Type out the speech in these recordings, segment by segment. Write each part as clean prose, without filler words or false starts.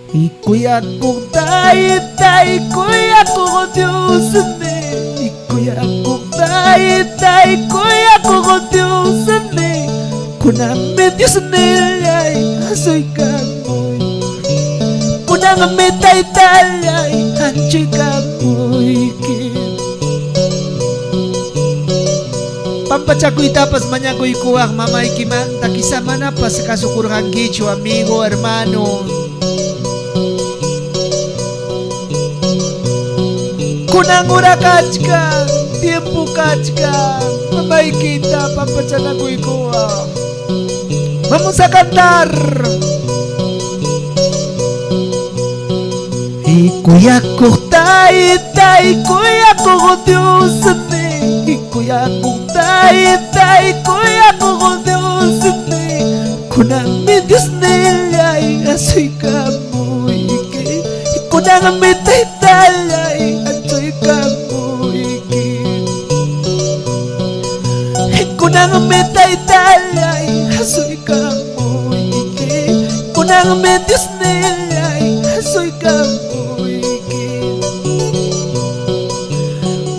Ikuyakong tay, kuyakong Diyos ni. Ikuyakong tay, kuyakong Diyos ni. Kunang may Diyos nilay, asoy kamoy. Kunang may tay-talay, anjoy kamoy kin. Pampachakoy tapas manyakoy kuwak mamay kimanta. Kisama na pa sa kasukurang gicho, amigo, hermano. Kunang ura kachka, tiempo kachka, mamay kita, pampachanakoy kuwak. Vamos a cantar. Ikuyakong tay, kuyakong Diyos ni. Ikuyakong tay, kuyakong Diyos ni. Kunang may Diyos nilay, asoy kamoy kin. Kunang may tay-talay, anjoy kamoy kin. Kunang may tay-talay, asoy kamoy kin. Kunang may Diyos nilay, asoy kamoy kin.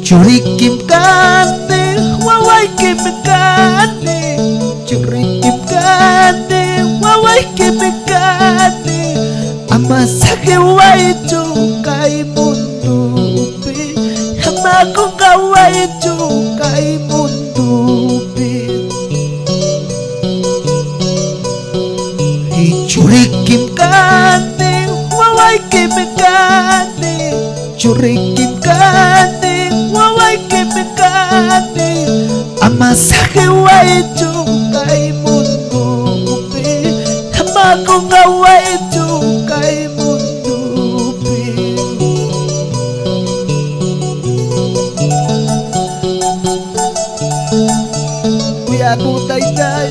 Churikim kane, waway kim kane. Churikim kane, waway kim kane. Amasake waicho kay mundo pe. Hamako kawaicho kay mundo pe. Churikim kane, waway kim kane. Churikim kane, waway kim kane. Amasake waicho kay mundo pe. Hamako kawaicho kay mundo pe. Kuya ko tay-tay.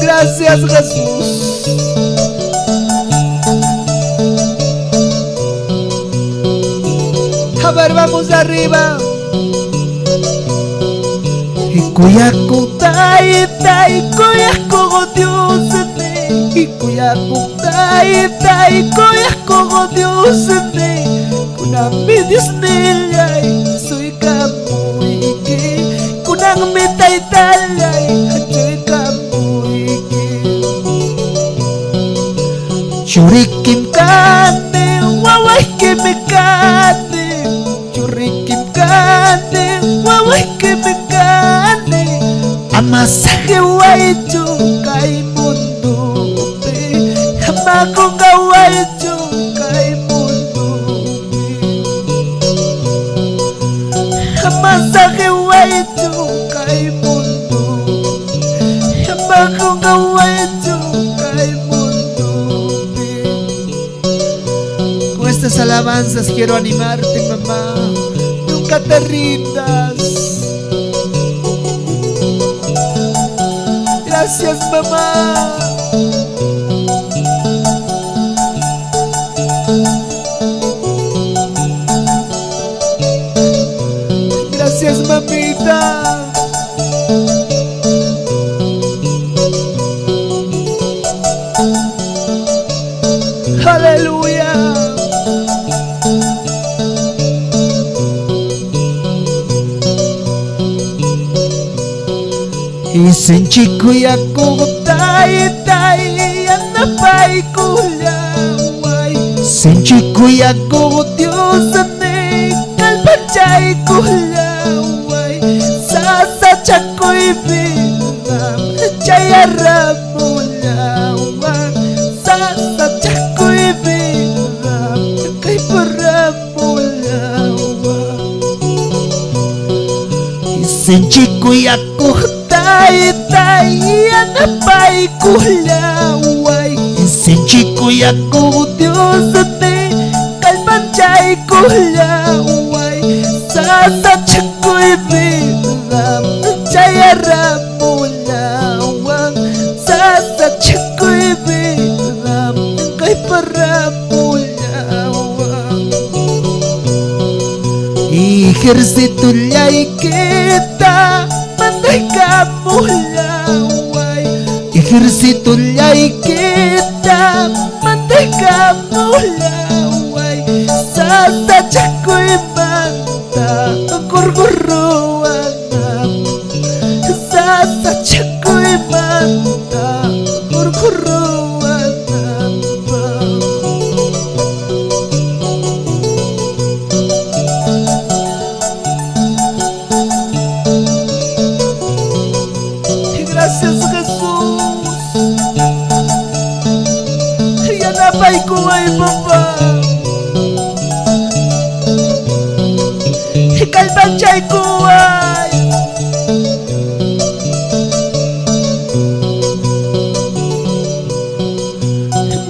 Gracias, Jesús. A ver, vamos arriba. Ikuyakong tay, kuyakong Diyos ni. Ikuyakong tay, kuyakong Diyos ni. Kunang may Diyos nilay, asoy kamoy kin. Kunang may tay-talay, anjoy kamoy kin. Churikim kane, waway kim kane. Churikim kane, waway kim kane. Amasake waicho kay mundo pe. Hamako kawaicho kay mundo pe. Amasake waicho kay mundo. Hamako kawaicho kay mundo pe. Con estas alabanzas quiero animarte, mamá. Nunca te rindas. Gracias, mamá. Gracias, mamita. Aleluya. Isenchi kuyakong tay, anapay kulaway. Senchi kuyakong Diyos ni. Kalpachay kulaway. Sasachakoy bilang, chayara mulawang. Sasachakoy bilang, kay para mulawang. Isenchi kuyakong tay, anapay kulaway. Isenchi kuyakong Diyos ni. Kalpachay kulaway. Sasachakoy bilang, chayara mulawang. Sasachakoy bilang, kay para mulawang. Ejército lay kita, manday ka mulaway. ejército llaykita manteca mulaway sata chakoy manta gurguruanam sata chakoy manta gurguruanam. Gracias Jesús. Ya napay ko ay baba. Kalbanchay ko ay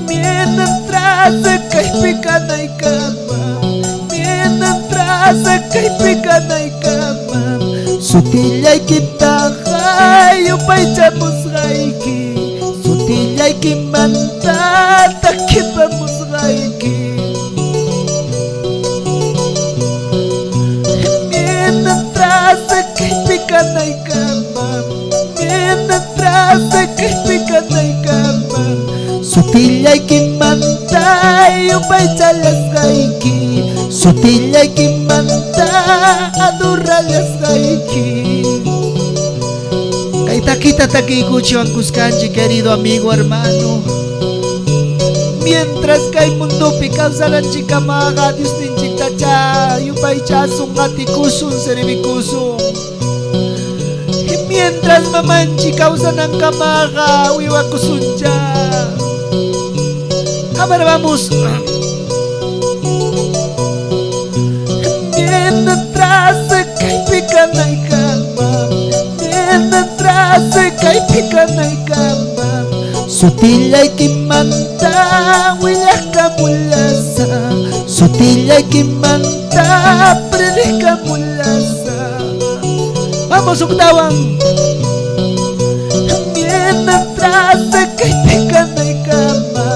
mientras kay pikanay kama, mientras kay pikanay kama, sutilay kita kayo pa'y chamos raiki, sutilay kimanta takipamos raiki. Mientras kay pikanay kama, mientras kay pikanay kama, sutilay kimantay upay chalas raiki, sutilay kimanta aduralas raiki. Kay takita takikucho ang kuskanchi, querido amigo hermano. Mientras kay mundo pikausalan chikamaga Dios ninchik tacha yupay chasong atikusun seribikusun. Mientras mamanchi kausan ang kamaga wiwakusun cha. Ahora vamos. Mientras kay pikanay kama, mientras kay pikanay kama, sutilay kimanta wilah kamulasa, sutilay kimanta prilih kamulasa. Vamos octavang. Mientras kay pikanay kama,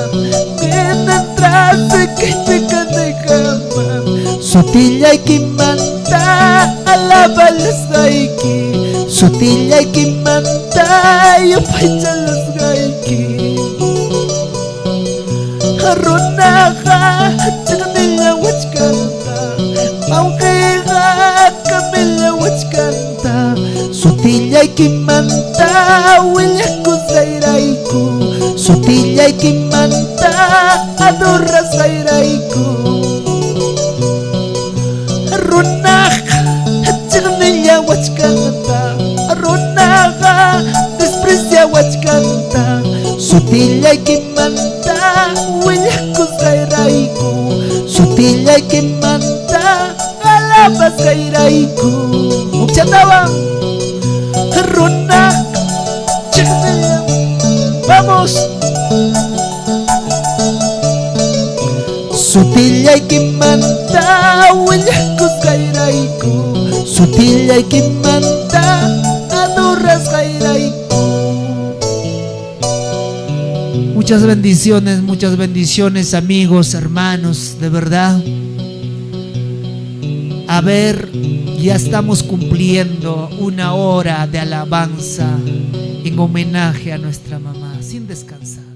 mientras kay pikanay kama, sutilay kimanta alabalas raiki, sutilay kimanta yupay chalas raiki. Harunaka chanila wachkanta, aunque kamila wachkanta, sutilay kimanta wilyakusayrayku, sutilay kimanta adorasayrayku. Harunaka chanila wachkanta, harunaka desprecia wachkanta, sutilay kimanta wilyakusayrayku, sutilay kimanta alabasayrayku. Uchatawang Runak chanila. Vamos. Sutilay kimanta wilyakusayrayku, sutilay kimanta adorasayrayku. Muchas bendiciones amigos, hermanos, de verdad. A ver, ya estamos cumpliendo 1 hora de alabanza en homenaje a nuestra mamá, sin descansar.